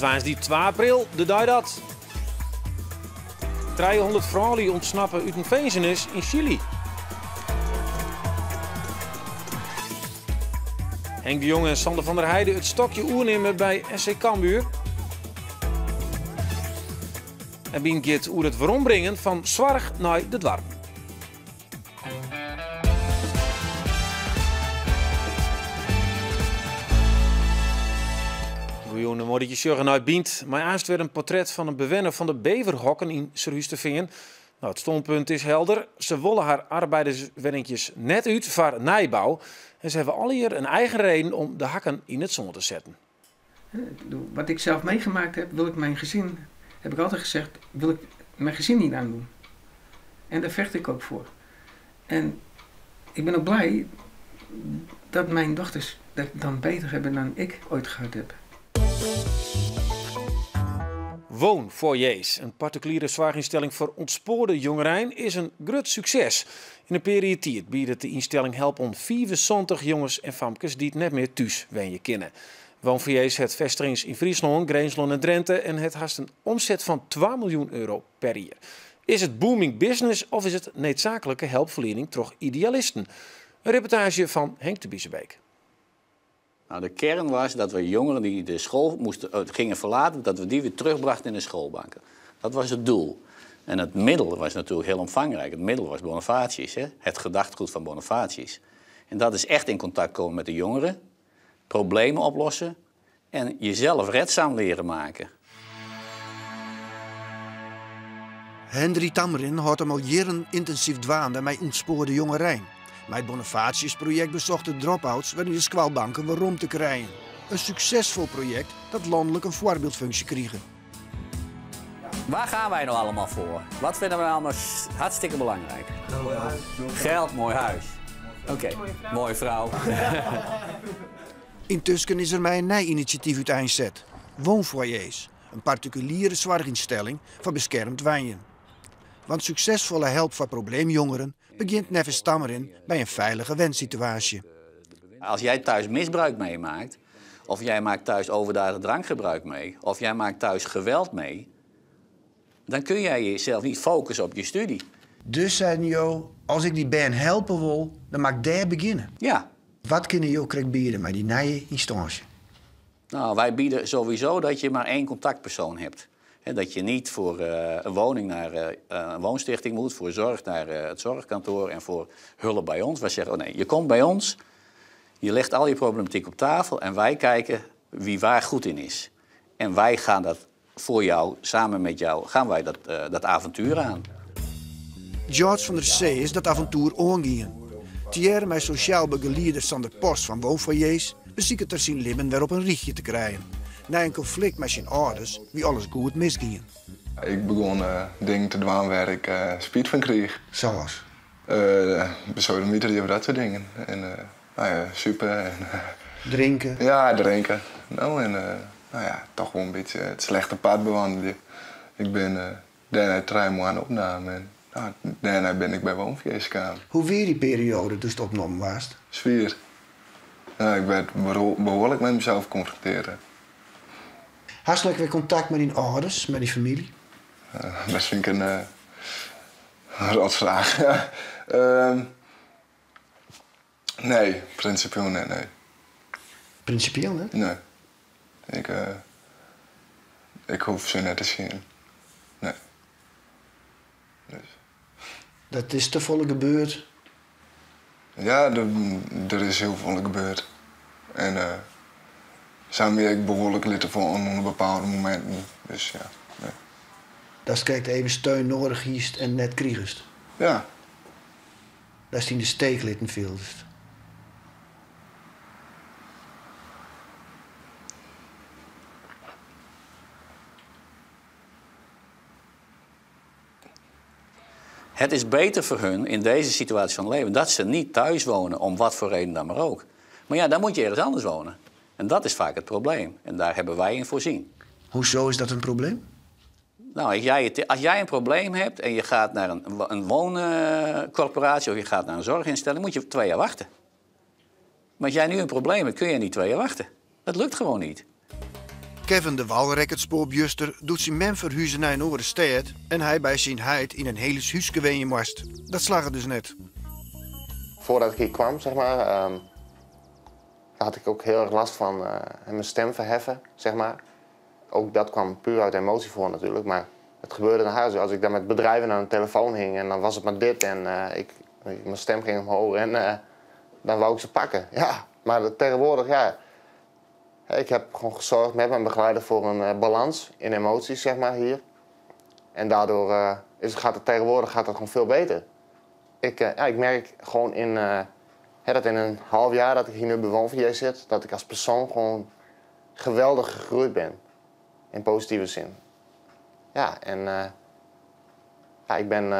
is die 2 april, de dag dat. 300 vrouwen ontsnappen uit een vezenis in Chili. Henk de Jong en Sander van der Heijden het stokje oernemen bij SC Cambuur. En Bien Git hoe het weerombrengen van Zwarg naar de Dwarp. Goeie morgen, Jurgen uit Bient. Maar eerst weer een portret van een bewoner van de beverhokken in Serhuustevingen. Nou, het standpunt is helder. Ze willen haar arbeiderswerkjes net uit voor nijbouw. En ze hebben al hier een eigen reden om de hakken in het zon te zetten. Wat ik zelf meegemaakt heb, wil ik mijn gezin, heb ik altijd gezegd, wil ik mijn gezin niet aandoen. En daar vecht ik ook voor. En ik ben ook blij dat mijn dochters dat dan beter hebben dan ik ooit gehad heb. Woonfoyers, een particuliere zorginstelling voor ontspoorde jongeren, is een groot succes. In een periode biedt de instelling help aan 75 jongens en famkes die het net meer thuis je kennen. Woonfoyers het vestigings in Friesland, Greensland en Drenthe en het haast een omzet van 2 miljoen euro per jaar. Is het booming business of is het noodzakelijke hulpverlening door idealisten? Een reportage van Henk de Biezenbeek. Nou, de kern was dat we jongeren die de school gingen verlaten, dat we die weer terugbrachten in de schoolbanken. Dat was het doel. En het middel was natuurlijk heel omvangrijk. Het middel was Bonifatius, hè? Het gedachtegoed van Bonifatius. En dat is echt in contact komen met de jongeren, problemen oplossen en jezelf redzaam leren maken. Hendrik Tammerin houdt hem al jaren intensief dwaande met ontspoorde jongeren. Met het Bonifatius-project bezocht de drop-outs waarin de squalbanken weer rond te krijgen. Een succesvol project dat landelijk een voorbeeldfunctie kreeg. Waar gaan wij nou allemaal voor? Wat vinden we allemaal hartstikke belangrijk? Geld, mooi huis. Oké, mooie vrouw. Intussen is er mij een nieuw initiatief uiteenzet. Woonfoyers, een particuliere zorginstelling voor beschermd wonen. Want succesvolle hulp voor probleemjongeren begint nevens Tammerin bij een veilige wenssituatie. Als jij thuis misbruik meemaakt, of jij maakt thuis overdadig drankgebruik mee, of jij maakt thuis geweld mee, dan kun jij jezelf niet focussen op je studie. Dus zei Jo, als ik die band helpen wil, dan mag ik daar beginnen. Ja. Wat kunnen Jo krijg bieden met die nieuwe instantie? Nou, wij bieden sowieso dat je maar 1 contactpersoon hebt. He, dat je niet voor een woning naar een woonstichting moet, voor zorg naar het zorgkantoor en voor hulp bij ons. Wij zeggen, oh nee, je komt bij ons, je legt al je problematiek op tafel en wij kijken wie waar goed in is. En wij gaan dat voor jou, samen met jou, gaan wij dat avontuur aan. George van der Zee is dat avontuur aangegaan. Thierry, mijn sociaal begeleider Sander Post van Woonfoyers, beziekt er zijn lippen weer op een richtje te krijgen. Na een conflict met zijn ouders, wie alles goed misging. Ik begon dingen te doen waar ik spijt van kreeg. Zoals? Besodemieter, dat soort dingen. En nou ja, super. En, drinken? Ja, drinken. Nou, en nou ja, toch wel een beetje het slechte pad bewandelen. Ik ben daarna 3 maanden aan opname. En nou, daarna ben ik bij Woonfoyers gekomen. Hoe weer die periode dus opgenomen was? Sfeer. Nou, ik werd behoorlijk met mezelf geconfronteerd. Hartelijk weer contact met die ouders, met die familie? Dat vind ik een rotvraag. Nee, principieel nee. Principieel, hè? Nee. Ik hoef ze net te zien. Nee. Dus. Dat is te volle gebeurd? Ja, er is heel veel gebeurd. En samen weer ik behoorlijk lid voor op bepaalde momenten. Dus ja, nee. Dat kijkt even steun nodig is en net kriegest. Ja. Dat is in de steek litten veel. Het is beter voor hun in deze situatie van leven dat ze niet thuis wonen, om wat voor reden dan maar ook. Maar ja, dan moet je ergens anders wonen. En dat is vaak het probleem. En daar hebben wij in voorzien. Hoezo is dat een probleem? Nou, als jij een probleem hebt en je gaat naar een wooncorporatie of je gaat naar een zorginstelling, moet je 2 jaar wachten. Maar als jij nu een probleem hebt, kun je niet 2 jaar wachten. Dat lukt gewoon niet. Kevin de Walrekkertspoorbuster doet zijn men verhuizen naar een andere stad en hij bij zijn heid in een hele huisje wenen moest. Dat slag het dus net. Voordat ik hier kwam, zeg maar, had ik ook heel erg last van mijn stem verheffen, zeg maar. Ook dat kwam puur uit emotie voor natuurlijk, maar het gebeurde naar huis. Als ik dan met bedrijven aan de telefoon hing en dan was het maar dit en mijn stem ging omhoog en dan wou ik ze pakken. Ja, maar tegenwoordig, ja, ik heb gewoon gezorgd met mijn begeleider voor een balans in emoties, zeg maar, hier. En daardoor tegenwoordig gaat het gewoon veel beter. Ik merk gewoon dat in een half jaar dat ik hier nu bij Woon4j zit, dat ik als persoon gewoon geweldig gegroeid ben. In positieve zin. Ja, en ik ben,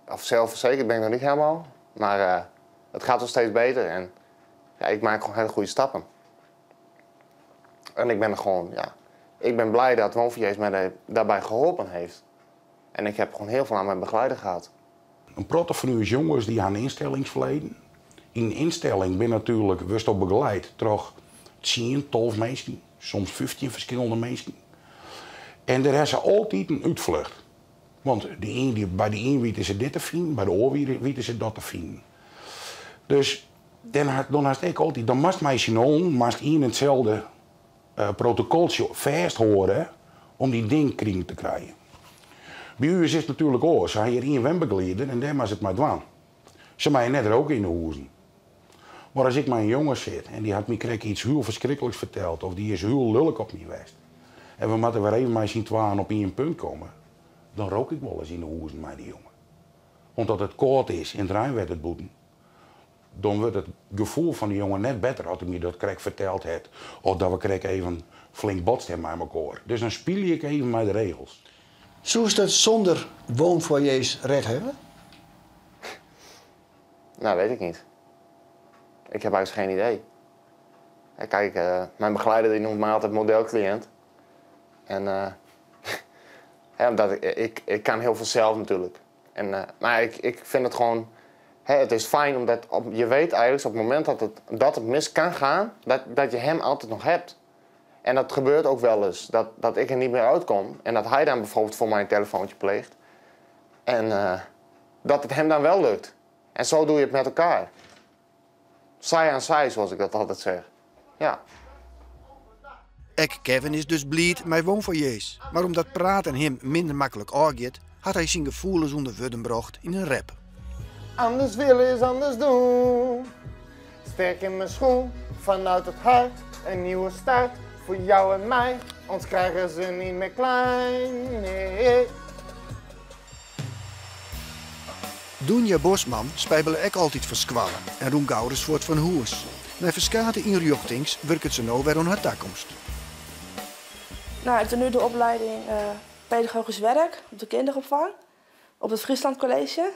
of zelfverzekerd ben ik nog niet helemaal, maar het gaat wel steeds beter en ja, ik maak gewoon hele goede stappen. En ik ben er gewoon, ja, ik ben blij dat Woon4j mij daarbij geholpen heeft. En ik heb gewoon heel veel aan mijn begeleider gehad. Een protte van uw jongens die aan een instellingsverleden. In een instelling ben natuurlijk wist al begeleid door 10, 12 mensen, soms 15 verschillende mensen. En daar hebben ze altijd een uitvlucht. Want bij de een weten ze dit te vinden, bij de ander weten ze dat te vinden. Dus dan had ik altijd, dan moest mij zien in hetzelfde protocoltje vast horen om die ding te krijgen. Bij u is het natuurlijk ook, ze hebben hier één wembegeleider en daar was het maar dwan. Ze mij net er ook in de hoezen. Maar als ik mijn jongen zit en die had me iets heel verschrikkelijks verteld of die is heel lullig op me geweest. En we moeten weer even maar zien twaan op één punt komen. Dan rook ik wel eens in de hoezen met die jongen. Omdat het koud is en het ruim werd het boeten. Dan wordt het gevoel van die jongen net beter als hij me dat krek verteld heeft. Of dat we even flink botst hebben met elkaar. Dus dan speel ik even met de regels. Zou je dat zonder woonfoyers recht hebben? Nou, weet ik niet. Ik heb eigenlijk geen idee. Kijk, mijn begeleider die noemt mij altijd modelcliënt. En omdat ik kan heel veel zelf natuurlijk. Maar ik vind het gewoon... het is fijn omdat je weet eigenlijk op het moment dat het mis kan gaan, dat je hem altijd nog hebt. En dat gebeurt ook wel eens, dat ik er niet meer uitkom. En dat hij dan bijvoorbeeld voor mij een telefoontje pleegt. En dat het hem dan wel lukt. En zo doe je het met elkaar. Zij aan zij, zoals ik dat altijd zeg. Ja. Kevin is dus blied met woonfoyers. Maar omdat praten hem minder makkelijk aangaat, had hij zijn gevoelens onder woorden gebracht in een rap. Anders willen is anders doen. Sterk in mijn schoen, vanuit het hart. Een nieuwe start voor jou en mij. Ons krijgen ze niet meer klein, nee. Doenja Bosman spijbelen ook altijd verskwallen en Roem Gouders voort van hoes. Na verskaten inrichtings werkt ze nou weer aan haar toekomst. Nou, ik doe nu de opleiding pedagogisch werk op de kinderopvang. Op het Friesland College.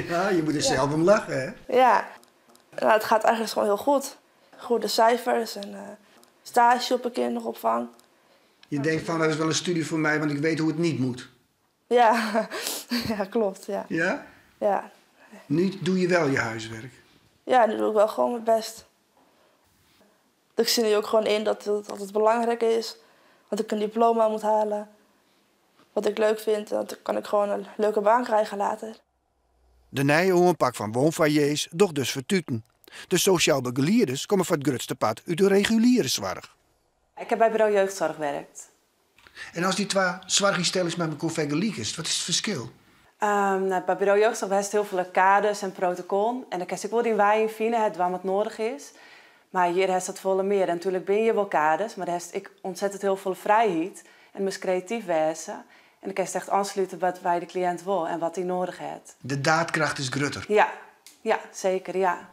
Ja, je moet er zelf om lachen, hè? Ja, nou, het gaat eigenlijk gewoon heel goed. Goede cijfers en stage op een kinderopvang. Je denkt van, dat is wel een studie voor mij, want ik weet hoe het niet moet. Ja, ja, klopt, ja. Ja? Ja. Nu doe je wel je huiswerk. Ja, nu doe ik wel gewoon mijn best. Ik zie nu ook gewoon in dat het belangrijk is. Dat ik een diploma moet halen. Wat ik leuk vind, dan kan ik gewoon een leuke baan krijgen later. De nieuwe pak van woonfoyers doch dus vertuten. De sociaal begeleerders komen van het grootste pad uit de reguliere zorg. Ik heb bij bureau jeugdzorg gewerkt. En als die twee zorginstellingen met elkaar vergelijken, wat is het verschil? Bij bureau jeugdzorg heeft heel veel kaders en protocol. En dan kan ik wel in waaien vinden, het wat nodig is. Maar hier heeft dat volle meer. En natuurlijk ben je wel kaders, maar daar heb ik ontzettend heel veel vrijheid. En moest creatief wezen. En dan kan je echt aansluiten wat wij de cliënt wil en wat hij nodig heeft. De daadkracht is groter. Ja, zeker, ja.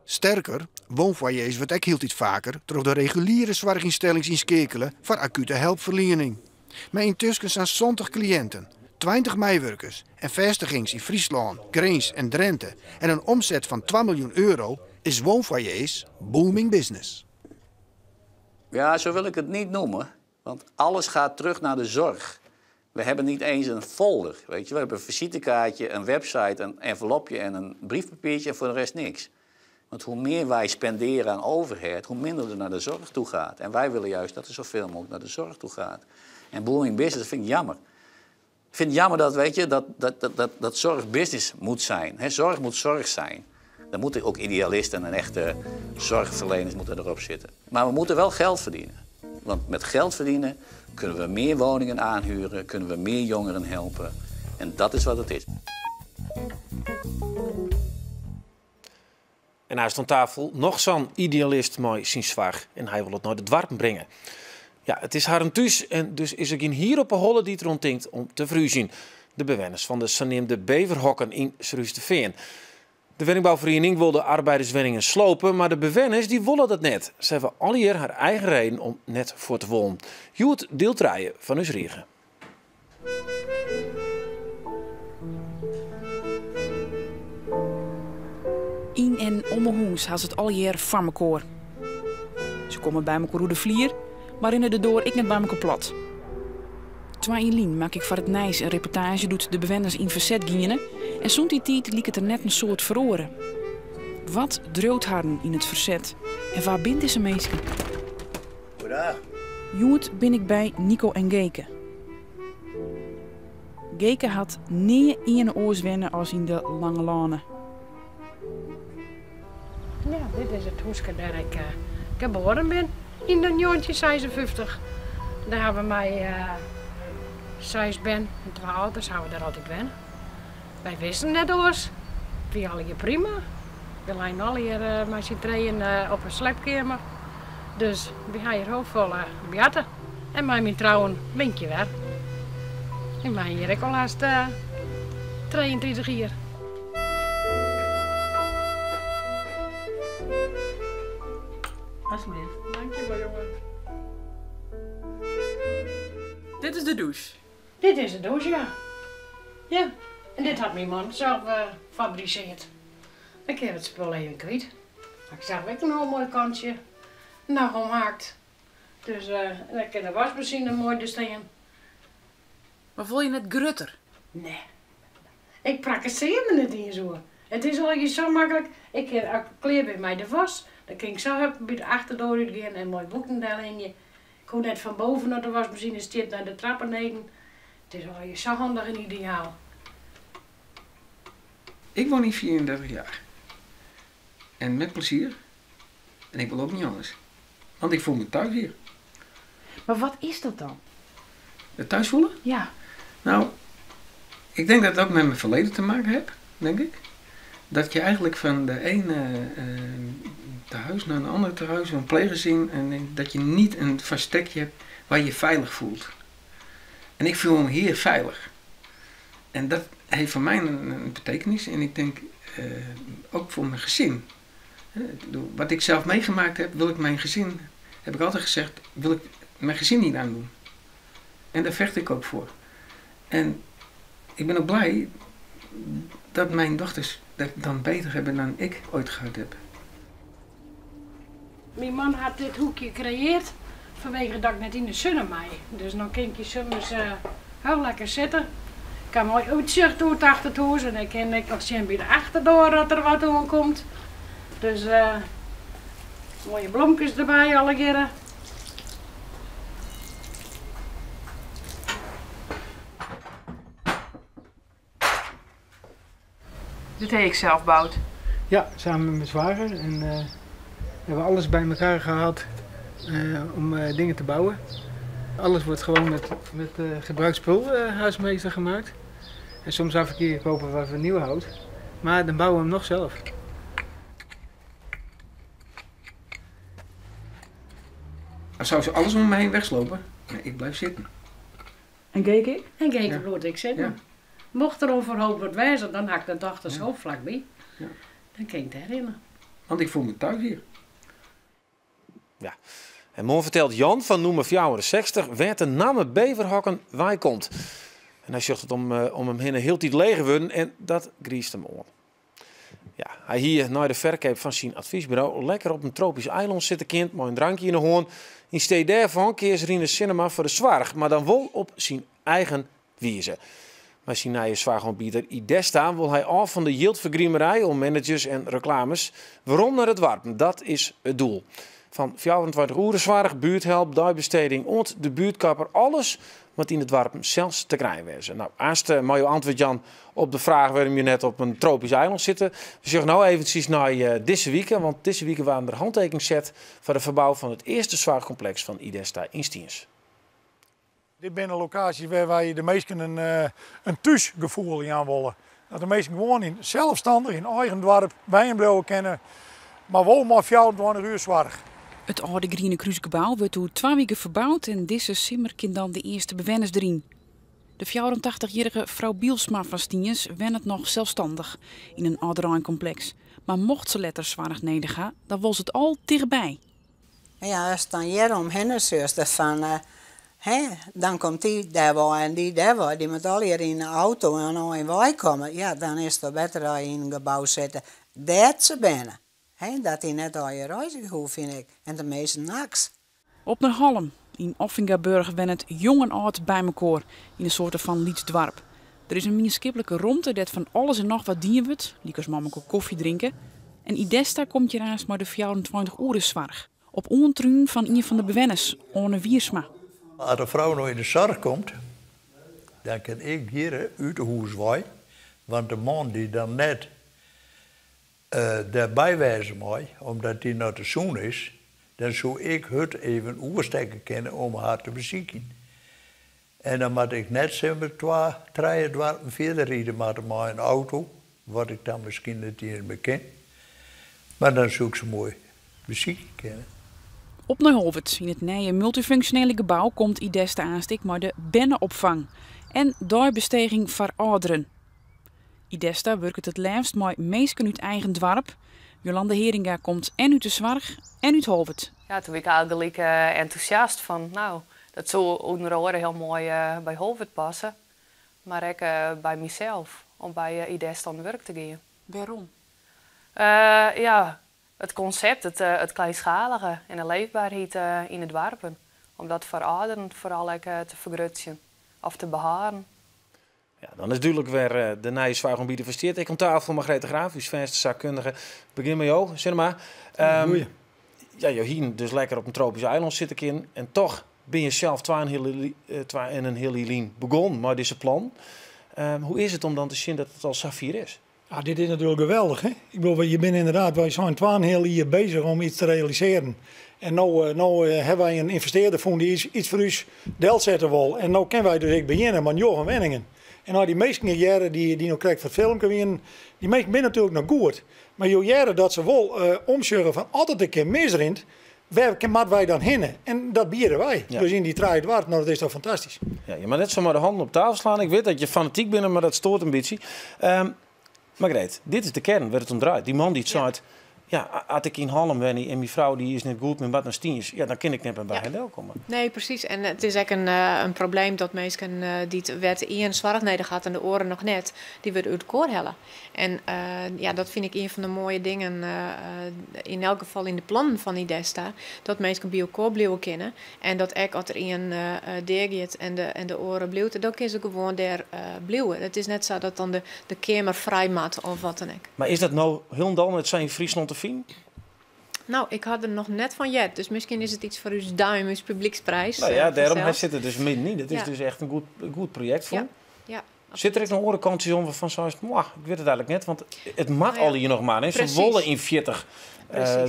Sterker, woonfoyers wordt ook heel iets vaker door de reguliere zorginstellingen inschakelen voor acute hulpverlening. Maar intussen zijn 20 cliënten, 20 meewerkers en vestigings in Friesland, Grains en Drenthe en een omzet van 2 miljoen euro is woonfoyers booming business. Ja, zo wil ik het niet noemen, want alles gaat terug naar de zorg. We hebben niet eens een folder, weet je. We hebben een visitekaartje, een website, een envelopje en een briefpapiertje en voor de rest niks. Want hoe meer wij spenderen aan overheid, hoe minder er naar de zorg toe gaat. En wij willen juist dat er zoveel mogelijk naar de zorg toe gaat. En booming business, dat vind ik jammer. Ik vind het jammer dat, weet je, dat zorg business moet zijn. He, zorg moet zorg zijn. Dan moeten ook idealisten en echte zorgverleners moeten erop zitten. Maar we moeten wel geld verdienen. Want met geld verdienen kunnen we meer woningen aanhuren, kunnen we meer jongeren helpen. En dat is wat het is. En hij stond aan tafel nog zo'n idealist mooi zijn zwaar. En hij wil het naar de dwarpen brengen. Ja, het is haar een thuis en dus is er geen hier op een holle die het rondtinkt om te verhuizen. De bewoners van de zogenaamde Beverhokken in Sruisteveen. De woningbouwvereniging wil de arbeiderswoningen slopen, maar de bewoners die willen dat net. Ze hebben al hier haar eigen reden om net voor te wonen. Joet deeltraaien van Usriegen. In en om me hoens had het al jaar van mekaar. Ze komen bij me hoe de vlier, maar in de door ik net bij me plat. Twee in Lien maak ik voor het Nijs een reportage doet de bewoners in verzet gingen en zond die tijd liep het er net een soort verroren. Wat dreeuwt haar in het verzet en waar bindt deze meisje? Goedendag. Joet ben ik bij Nico en Geke. Geke had nie in oorswennen als in de lange lanen. Ja, dit is het huisje waar ik geboren ben in 1956. Daar hebben wij 6 ben en 2 ouders hebben we daar altijd ben. Wij wisten net oors. We hadden hier prima. We liggen al hier met z'n tweeën op een slepkamer. Dus we gaan hier hoofdvol bejatten. En mijn trouwen ben je weer. En mijn hier ik al haast 23 jaar. Alsjeblieft. Dankjewel, jongen. Dit is de douche. Dit is de douche, ja. Ja, en dit had mijn man zelf gefabriceerd. Ik heb het spul even kwijt. Ik zag ook een heel mooi kantje. Nog omhaakt. Dus dan kan de wasmachine mooi er staan. Maar voel je het grutter? Nee. Ik praktiseer me niet in zo. Het is al zo makkelijk. Ik heb kleer bij mij de was. Dan kan ik zo bij de achterdeur gaan en mooi boeken daarin. Ik kon net van boven naar de wasmachine stiert naar de trappen beneden. Het is al zo handig en ideaal. Ik woon hier 34 jaar. En met plezier. En ik wil ook niet anders. Want ik voel me thuis hier. Maar wat is dat dan? Het thuis voelen? Ja. Nou, ik denk dat het ook met mijn verleden te maken heeft, denk ik. Dat je eigenlijk van de ene tehuis naar een ander tehuis, een pleeggezin, en dat je niet een verstekje hebt waar je je veilig voelt. En ik voel me hier veilig. En dat heeft voor mij een betekenis. En ik denk ook voor mijn gezin. Wat ik zelf meegemaakt heb, wil ik mijn gezin, heb ik altijd gezegd, wil ik mijn gezin niet aandoen. En daar vecht ik ook voor. En ik ben ook blij dat mijn dochters dat dan beter hebben dan ik ooit gehad heb. Mijn man had dit hoekje gecreëerd vanwege dat ik net in de zon mij. Dus dan kan ik je soms heel lekker zitten. Ik kan mooi uitzicht door het achterhuis en dan kan ik nog zien bij de achterdeur dat er wat aan komt. Dus mooie bloempjes erbij alle keren. Dit heb ik zelf gebouwd. Ja, samen met mijn zwager. En hebben we alles bij elkaar gehaald om dingen te bouwen. Alles wordt gewoon met gebruikt spul huismeester gemaakt. En soms af en keer kopen we wat voor nieuw hout. Maar dan bouwen we hem nog zelf. Dan zou ze alles om me heen wegslopen. Nee, ik blijf zitten. En keek ik? En kijk bloed ik zitten. Ja. Mocht er overhoop wat wijzen, dan had ik de dochters ook vlakbij. Ja. Dan kan ik het herinneren. Want ik voel me thuis hier. Ja. En morgen vertelt Jan van Noemer 64 werd de naam Beverhokken waar hij komt. En hij zegt het om hem heen heel tijd leeg worden en dat griest hem om. Ja, hij hier naar de verkoop van zijn adviesbureau lekker op een tropisch eiland zitten kind, met een drankje in de hoorn. In steeds daarvan keert ze in de cinema voor de zwaar, maar dan wel op zijn eigen wijze. Maar zijn nieuwe zwaargebieder Idesta wil hij af van de yieldvergriemerij om managers en reclames. Waarom naar het Warpen? Dat is het doel. Van 24 uur zwaar, buurthelp, duibesteding, ont de buurtkapper, alles wat in het Warpen zelfs te krijgen wezen. Nou, aanste Mario antwoord Jan op de vraag waarom je net op een tropisch eiland zit. We zeggen nou eventjes naar deze week, want deze week waren er handtekeningszet voor de verbouw van het eerste zwaarcomplex van Idesta in Stiens. Dit zijn locaties waar wij de meesten een thuisgevoel in aan willen. Dat de meesten gewoon in zelfstandig, in eigen dorp, wijnbrouwen kennen, maar wel maar 24 uur zorg. Het oude Groene Kruisgebouw wordt toen 2 weken verbouwd en deze simmer kan dan de eerste bewoners erin. De 84-jarige vrouw Bielsma van Stiens wennet nog zelfstandig in een ouderijncomplex. Maar mocht ze letters zwaar nedergaan, dan was het al dichtbij. Ja, als dan hier omheen zuster van, dan komt die daar wel en die daar wel. Die moet al hier in de auto en al in wij komen. Ja, dan is het beter dat je in een gebouw zetten dat ze binnen. Dat hij net al je reizen hoeft, vind ik. En de meeste niks. Op naar Halm, in Offingaburg, wen het jong en oud bij elkaar in een soort van Liedsdorp. Er is een minskippelijke romte dat van alles en nog wat dienen wordt, liekers mama koffie drinken. En Idesta komt je raast maar de 24 uur zwaar. Op ontruim van een van de bewoners, Orne Wiersma. Als een vrouw nog in de zorg komt, dan kan ik hier uit de huis wij. Want de man die dan net daarbij wijzen mij, omdat hij naar de zoon is, dan zou ik het even oversteken kunnen om haar te bezieken. En dan moet ik net zo'n 2-3 dwarpen verder rijden met een auto, wat ik dan misschien niet eens beken. Maar dan zou ik ze mooi bezieken kunnen. Op naar Holwert, in het nieuwe multifunctionele gebouw, komt Idesta aanstik maar de bennenopvang en doorbesteding voor ouderen. Idesta werkt het liefst met meesken uit eigen dorp. Jolande Heringa komt en uit de Zwarg en uit Holwert. Ja, toen ben ik eigenlijk enthousiast van, nou, dat zou onder andere heel mooi bij Holwert passen. Maar ook bij mezelf, om bij Idesta aan het werk te gaan. Waarom? Ja, het concept, het kleinschalige en de leefbaarheid in het dorpen. Om dat voor ouderen vooral te vergroten of te bewaren. Ja, dan is duidelijk weer de nieuwe zwaargebieden versteerd. Ik aan tafel Margrethe Graaf, uw zaakkundige. Begin met jou, zeg maar. Ja, Johien dus lekker op een tropisch eiland zit ik in. En toch ben je zelf 2 en een hele lijn begonnen met deze plan. Hoe is het om dan te zien dat het al Safir is? Ja, dit is natuurlijk geweldig. Hè? Ik bedoel, je bent inderdaad, wij zijn 2 jaar bezig om iets te realiseren. En nu hebben wij een investeerder gevonden die iets voor ons deel zetten wil. En nu kunnen wij dus beginnen met Jochen Wenningen. En nou, die meeste jaren die nog krijgt van het filmpje, die meesten zijn natuurlijk nog goed. Maar je jaren dat ze wel omzeuren van altijd een keer misrint, waar moeten wij dan heen? En dat bieden wij. Ja. Dus in die draai het waard, nou dat is toch fantastisch. Ja, je mag net zomaar de handen op tafel slaan. Ik weet dat je fanatiek bent, maar dat stoort een beetje. Margreet, dit is de kern waar het om draait. Die man die het zei, ja, als ik in Halm ben en mijn vrouw die is niet goed met wat naar Stiens, ja, dan kan ik net bij hen welkomen. Nee, precies. En het is echt een probleem dat mensen die het werd in zwaar neder gaat en de oren nog net, die weer uit koor hellen. En ja, dat vind ik een van de mooie dingen, in elk geval in de plannen van Idesta, dat mensen bij elkaar blijven kennen. En dat als er een deergeet en de oren blijft, dan kunnen ze gewoon daar blijven. Het is net zo dat dan de kamer vrij maakt of wat dan ook. Maar is dat nou heel dan het zijn Friesland te vinden? Nou, ik had er nog net van jet, dus misschien is het iets voor uw duim, uw publieksprijs. Nou ja, daarom zit het dus midden niet. Het is dus echt een goed project voor. Ja. Zit er ook nog andere kantjes om van zoals, ik weet het eigenlijk net, want het mag al hier nog maar. Hè? Ze willen in 40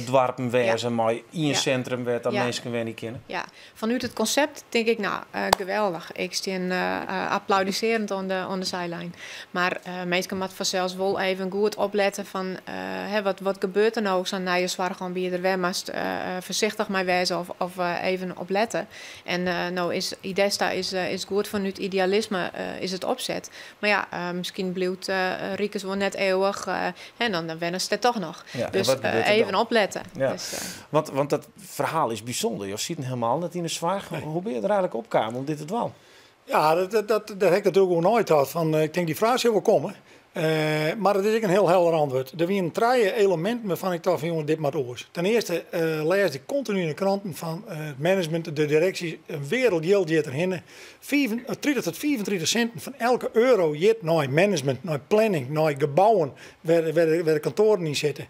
dwarpen wezen, maar in een centrum werd dat mensen weer niet kennen. Ja, vanuit het concept denk ik, nou, geweldig. Ik sta applaudisserend aan de zijlijn. Maar mensen moeten vanzelfs wel even goed opletten van wat gebeurt er nou zo'n nieuwe zwaargebieder. Waar moest voorzichtig mee wezen of even opletten. En nou is Idesta is goed vanuit idealisme is het opzet. Maar ja, misschien blijft Riekes wel net eeuwig en dan wennen ze het toch nog. Ja, dus even opletten. Ja. Dus, want dat verhaal is bijzonder. Je ziet het helemaal net in de zwaar. Nee. Hoe ben je er eigenlijk opkomen om dit te doen? Ja, dat heb ik natuurlijk ook nooit gehad. Ik denk die vraag zou wel komen. Maar het is ook een heel helder antwoord. Er zijn 3 elementen waarvan ik dacht van jongens, dit moet oors. Ten eerste lees ik continu in de kranten van het management, de directie, een wereldgeld jit erheen. 30 tot 34 centen van elke euro jit naar management, naar planning, naar gebouwen waar de kantoren in zitten.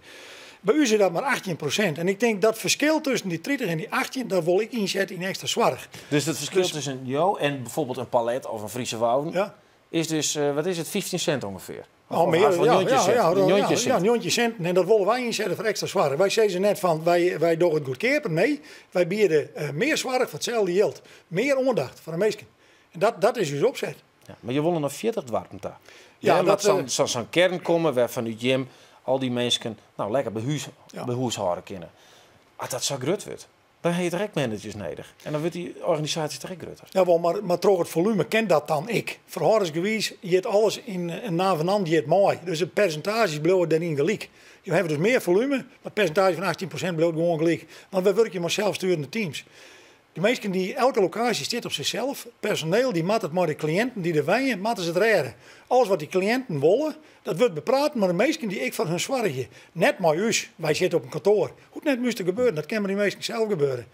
Bij u zit dat maar 18%. En ik denk dat verschil tussen die 30 en die 18, dat wil ik inzetten in extra zorg. Dus het verschil tussen jou en bijvoorbeeld een palet of een Friese wouden is dus, wat is het, 15 cent ongeveer? Al meer, een jontje centen. En dat willen wij inzetten voor extra zorg. Wij zeggen net van, wij doen het goedkoper. Nee, wij bieden meer zorg voor hetzelfde geld. Meer aandacht voor de mensen. En dat is dus opzet. Ja, maar je wil nog 40 dwarpen daar. Ja, dat zo'n kern komen waar van uw gym al die mensen nou lekker bij huis houden kunnen. Als dat zo groot wordt, dan heb je direct managers nodig. En dan wordt die organisatie direct groter. Ja, maar toch het volume kent dat dan ik. Verhoudingsgewijs, je hebt alles in navenant, je hebt mooi. Dus het percentage blijft daarin gelijk. Je hebt dus meer volume, maar het percentage van 18% blijft gewoon gelijk. Want we werken maar zelfsturende teams. De mensen die elke locatie zit op zichzelf. Personeel die maakt het maar de cliënten die er wijnen, moeten ze het redden. Alles wat die cliënten willen, dat wordt bepraat met de mensen die ik van hun zwartje. Net maar us, wij zitten op een kantoor. Hoe het net moest gebeuren, dat kan maar die mensen zelf gebeuren.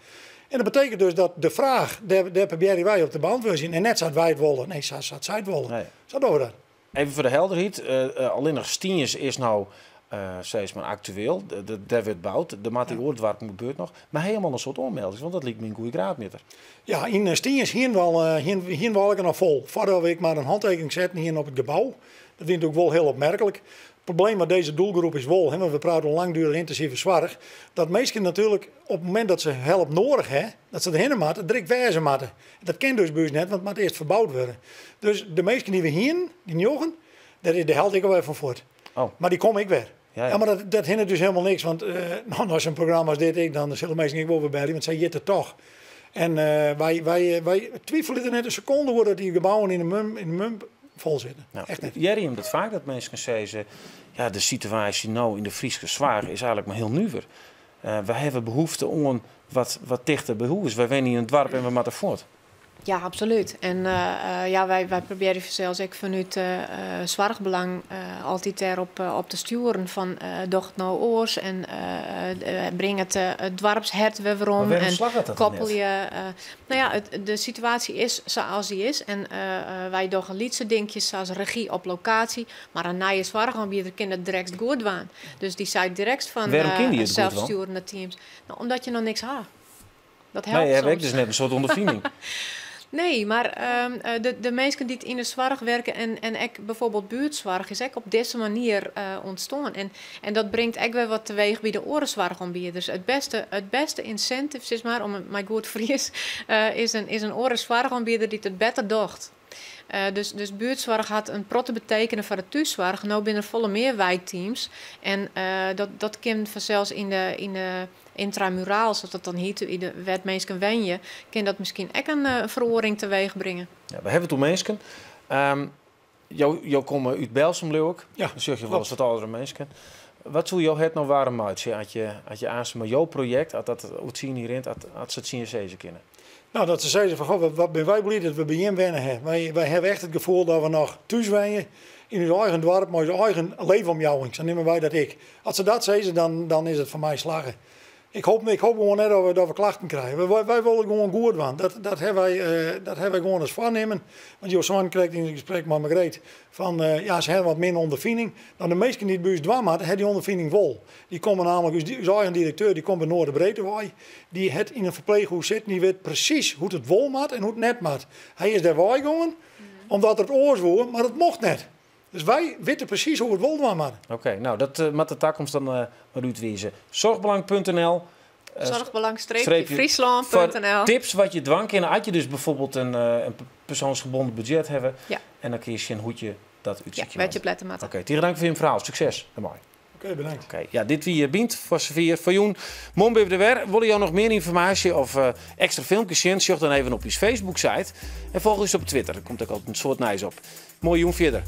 En dat betekent dus dat de vraag, daar proberen wij op de beantwoorden zien. En net zouden wij het willen, nee, zouden zij het willen. Nee. Zo doen we dat. Even voor de helderheid, alleen nog Stiens is nou... steeds maar actueel, daar wordt bouwd, de materiaalwerking gebeurt nog, maar helemaal een soort onmelding, want dat lijkt me een goede graadmeter. Ja, in Stiens hier wel ik er nog vol. Vorige week maar een handtekening zetten hier op het gebouw. Dat vind ik ook wel heel opmerkelijk. Het probleem met deze doelgroep is wel, want we praten om langdurig intensieve zorg, dat mensen natuurlijk op het moment dat ze hulp nodig hebben, dat ze erheen moeten, direct wijzen moeten. Dat kent dus bij ons net, want het moet eerst verbouwd worden. Dus de mensen die we hier, die jongen, daar held ik alweer van voort. Oh. Maar die kom ik weer. Ja, maar dat hindert dus helemaal niks. Want als zo'n programma als dit, dan zullen mensen niet wel bij, want zij jitten toch. En wij twijfelen er net een seconde hoe dat die gebouwen in de mum vol zitten. Nou, echt niet. Jerry heeft het vaak dat mensen zeggen, ja, de situatie nou in de Friese zwaar is eigenlijk maar heel nuver. Wij hebben behoefte om wat dichter bij huis. Wij zijn in het dorp en we moeten voort. Ja, absoluut. En wij proberen zelfs ook vanuit zorgbelang altijd erop te sturen van doch nou oors en breng het dorpshert weer om en koppel je. De situatie is zoals die is en wij doen lietse dingetjes zoals regie op locatie, maar een nieuwe zorgaanbieder kan het direct goed doen. Dus die zei direct van zelfsturende teams. Nou, omdat je nog niks hebt. Dat helpt soms. Ik dus net een soort ondervinding. Nee, maar de mensen die in de zorg werken en ik bijvoorbeeld buurtzorg is ook op deze manier ontstaan. En dat brengt ook weer wat teweeg bij de oorenzorgaanbieders. Het beste incentive, zeg maar, om mijn goed Fries, is een oorenzorgaanbieder die het beter doet. Dus buurtzorg had een protte betekenen voor de thuiszorg. Nu binnen volle meer wijkteams. En dat komt vanzelfs in de intramuraal, zoals dat dan heet, in de wet mensen wenje, kan dat misschien ook een verhoring teweeg brengen. Ja, we hebben het om mensen. Jou komen uit Belsum, leuk. Ja, dan zeg je wel eens wat oudere mensen. Wat zou jou het nou warm uit als je aansluit met jouw project, als dat het zien hierin, als ze het zien ze kennen? Nou, dat ze zeiden van, goh, wat ben wij blij dat we bij hem wennen hebben. Wij hebben echt het gevoel dat we nog thuis wennen in ons eigen dorp, maar ons eigen leefomjouwing. Zo nemen wij dat ik. Als ze dat zeggen, dan is het voor mij slagen. Ik hoop gewoon net dat we klachten krijgen. Wij willen gewoon goed doen. Dat hebben wij gewoon als voornemen. Want Josan kreeg in het gesprek met Margreet van ze hebben wat minder ondervinding. Dan de meesten die het bij ons dwam hadden, hebben die ondervinding vol. Die komen namelijk, ons eigen directeur, die komt bij Noorderbreedtewaaij. Die het in een verpleeghuis zit, die weet precies hoe het vol maakt en hoe het net maakt. Hij is daar waai gegaan, omdat het oors was, maar het mocht net. Dus wij weten precies hoe het wil doen. Oké, nou dat met de toekomst dan maar uitwijzen. Zorgbelang.nl Zorgbelang-Friesland.nl tips wat je dwang kan. Had je dus bijvoorbeeld een persoonsgebonden budget hebben. Ja. En dan kun je zien hoe je dat uitziet. Ja, weet je pletten met. Oké, tegen dank voor je verhaal. Succes. Mooi. Oké, bedankt. Oké, ja, dit wie je bent voor Sevilla, voor Joen. Morgen ben je er weer. Wil je jou nog meer informatie of extra filmpjes zien? Zoek dan even op je Facebook-site. En volg ons op Twitter. Er komt ook altijd een soort nice op. Mooi Joen, verder.